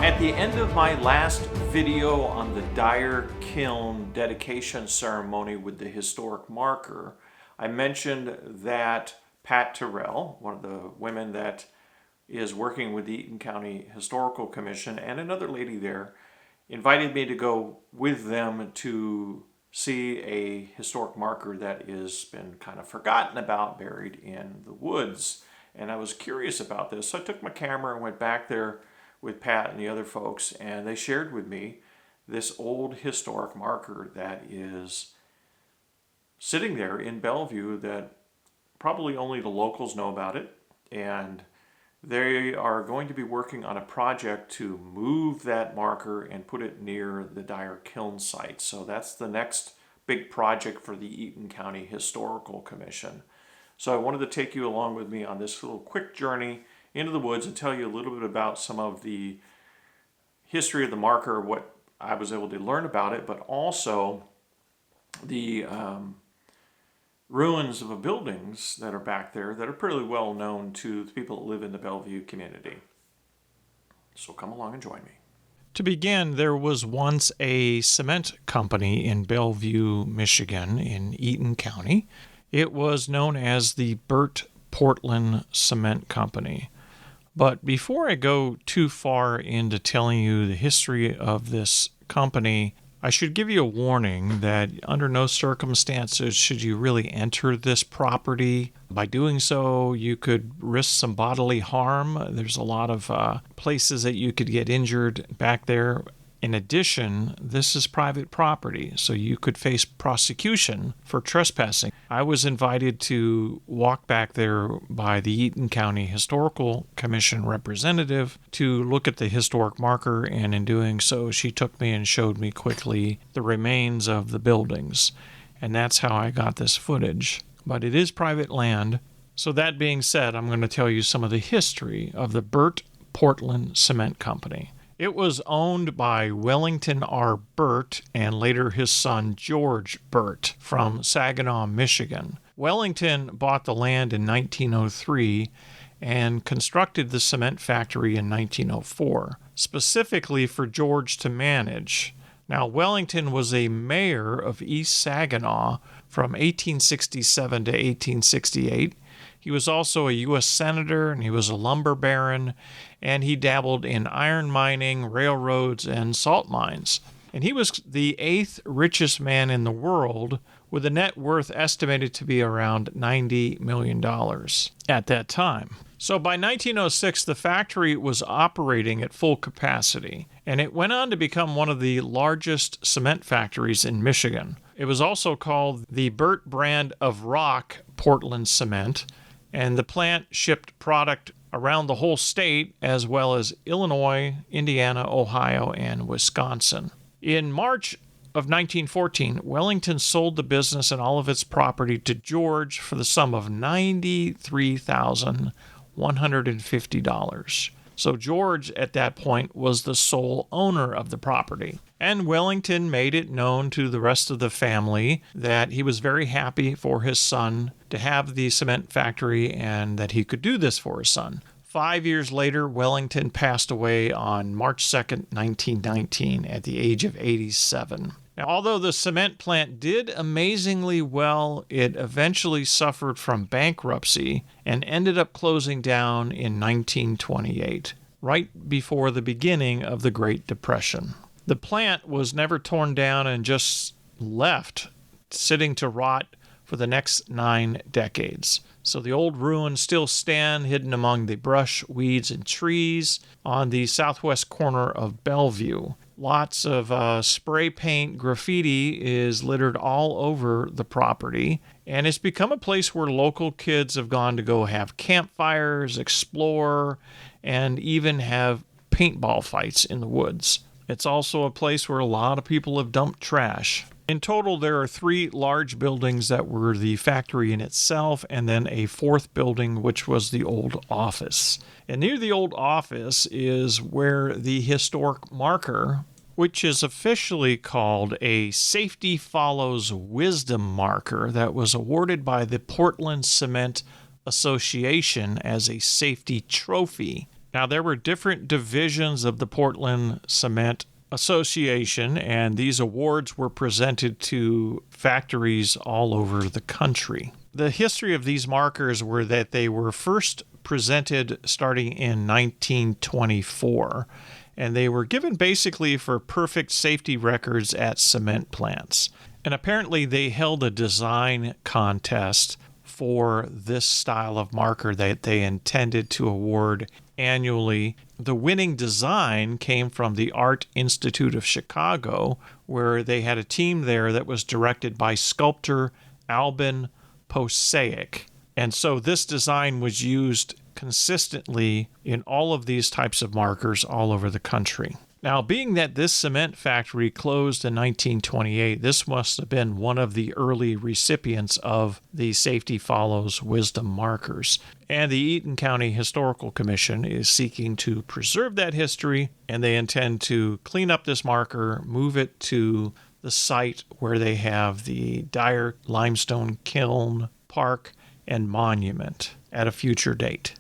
At the end of my last video on the Dyer Kiln dedication ceremony with the historic marker, I mentioned that Pat Terrell, one of the women that is working with the Eaton County Historical Commission, and another lady there, invited me to go with them to see a historic marker that has been kind of forgotten about, buried in the woods. And I was curious about this, so I took my camera and went back there with Pat and the other folks, and they shared with me this old historic marker that is sitting there in Bellevue that probably only the locals know about it, and they are going to be working on a project to move that marker and put it near the Dyer Kiln site. So that's the next big project for the Eaton County Historical Commission. So I wanted to take you along with me on this little quick journey into the woods and tell you a little bit about some of the history of the marker, what I was able to learn about it, but also the ruins of the buildings that are back there that are pretty well known to the people that live in the Bellevue community. So come along and join me. To begin, there was once a cement company in Bellevue, Michigan, in Eaton County. It was known as the Burt Portland Cement Company. But before I go too far into telling you the history of this company, I should give you a warning that under no circumstances should you really enter this property. By doing so, you could risk some bodily harm. There's a lot of places that you could get injured back there. In addition, this is private property, so you could face prosecution for trespassing. I was invited to walk back there by the Eaton County Historical Commission representative to look at the historic marker, and in doing so, she took me and showed me quickly the remains of the buildings. And that's how I got this footage. But it is private land. So that being said, I'm going to tell you some of the history of the Burt Portland Cement Company. It was owned by Wellington R. Burt and later his son George Burt from Saginaw, Michigan. Wellington bought the land in 1903 and constructed the cement factory in 1904, specifically for George to manage. Now, Wellington was a mayor of East Saginaw from 1867 to 1868. He was also a U.S. Senator, and he was a lumber baron, and he dabbled in iron mining, railroads, and salt mines. And he was the 8th richest man in the world, with a net worth estimated to be around $90 million at that time. So by 1906, the factory was operating at full capacity, and it went on to become one of the largest cement factories in Michigan. It was also called the Burt brand of rock Portland cement, and the plant shipped product around the whole state, as well as Illinois, Indiana, Ohio, and Wisconsin. In March of 1914, Wellington sold the business and all of its property to George for the sum of $93,150. So George, at that point, was the sole owner of the property. And Wellington made it known to the rest of the family that he was very happy for his son to have the cement factory and that he could do this for his son. 5 years later, Wellington passed away on March 2nd, 1919, at the age of 87. Now, although the cement plant did amazingly well, it eventually suffered from bankruptcy and ended up closing down in 1928, right before the beginning of the Great Depression. The plant was never torn down and just left, sitting to rot for the next 9 decades. So the old ruins still stand hidden among the brush, weeds, and trees on the southwest corner of Bellevue. Lots of spray paint graffiti is littered all over the property, and it's become a place where local kids have gone to go have campfires, explore, and even have paintball fights in the woods. It's also a place where a lot of people have dumped trash. In total, there are 3 large buildings that were the factory in itself, and then a 4th building, which was the old office. And near the old office is where the historic marker, which is officially called a Safety Follows Wisdom marker, that was awarded by the Portland Cement Association as a safety trophy Now, there were different divisions of the Portland Cement Association, and these awards were presented to factories all over the country. The history of these markers were that they were first presented starting in 1924, and they were given basically for perfect safety records at cement plants. And apparently they held a design contest for this style of marker that they intended to award annually. The winning design came from the Art Institute of Chicago, where they had a team there that was directed by sculptor Albin Poseic. And so this design was used consistently in all of these types of markers all over the country. Now, being that this cement factory closed in 1928, this must have been one of the early recipients of the Safety Follows Wisdom markers. And the Eaton County Historical Commission is seeking to preserve that history, and they intend to clean up this marker, move it to the site where they have the Dyer Limestone Kiln, Park, and Monument at a future date.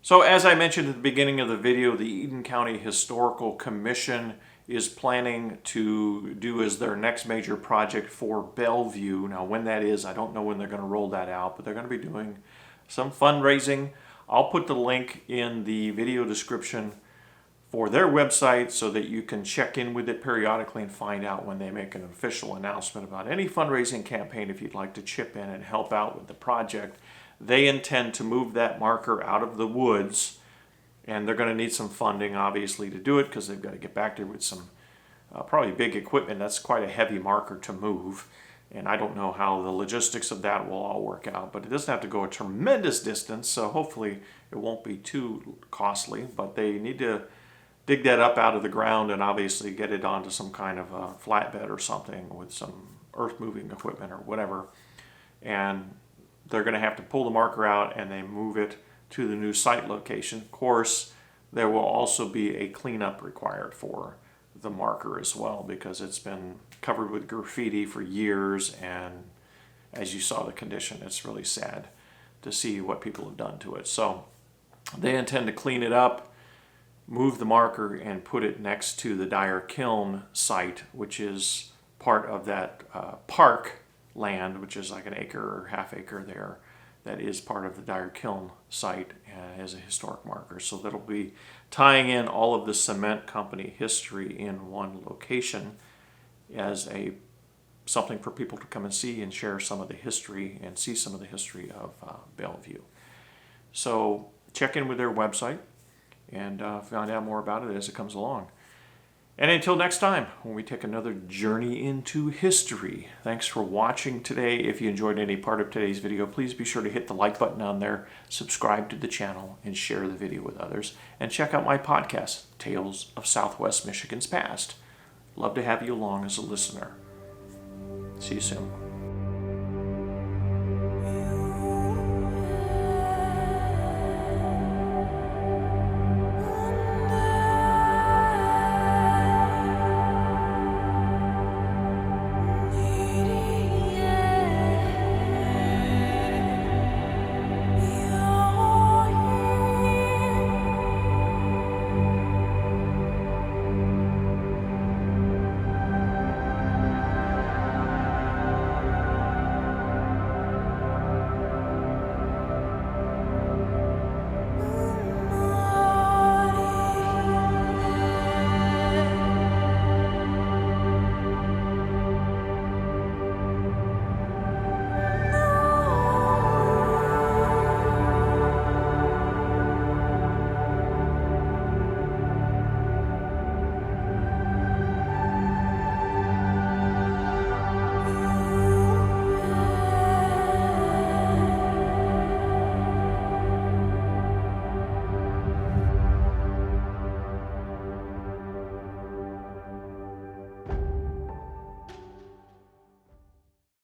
So as I mentioned at the beginning of the video, the Eaton County Historical Commission is planning to do as their next major project for Bellevue. Now when that is, I don't know when they're going to roll that out, but they're going to be doing some fundraising. I'll put the link in the video description for their website so that you can check in with it periodically and find out when they make an official announcement about any fundraising campaign if you'd like to chip in and help out with the project. They intend to move that marker out of the woods, and they're going to need some funding, obviously, to do it because they've got to get back there with some probably big equipment. That's quite a heavy marker to move, and I don't know how the logistics of that will all work out, but it doesn't have to go a tremendous distance, so hopefully it won't be too costly, but they need to dig that up out of the ground and obviously get it onto some kind of a flatbed or something with some earth-moving equipment or whatever, and they're going to have to pull the marker out and they move it to the new site location. Of course, there will also be a cleanup required for the marker as well because it's been covered with graffiti for years, and as you saw the condition, it's really sad to see what people have done to it. So they intend to clean it up, move the marker, and put it next to the Dyer Kiln site, which is part of that park land, which is like an acre or half acre there, that is part of the Dyer Kiln site and as a historic marker. So that'll be tying in all of the cement company history in one location as a something for people to come and see and share some of the history and see some of the history of Bellevue. So check in with their website and find out more about it as it comes along. And until next time, when we take another journey into history, thanks for watching today. If you enjoyed any part of today's video, please be sure to hit the like button on there, subscribe to the channel, and share the video with others. And check out my podcast, Tales of Southwest Michigan's Past. Love to have you along as a listener. See you soon.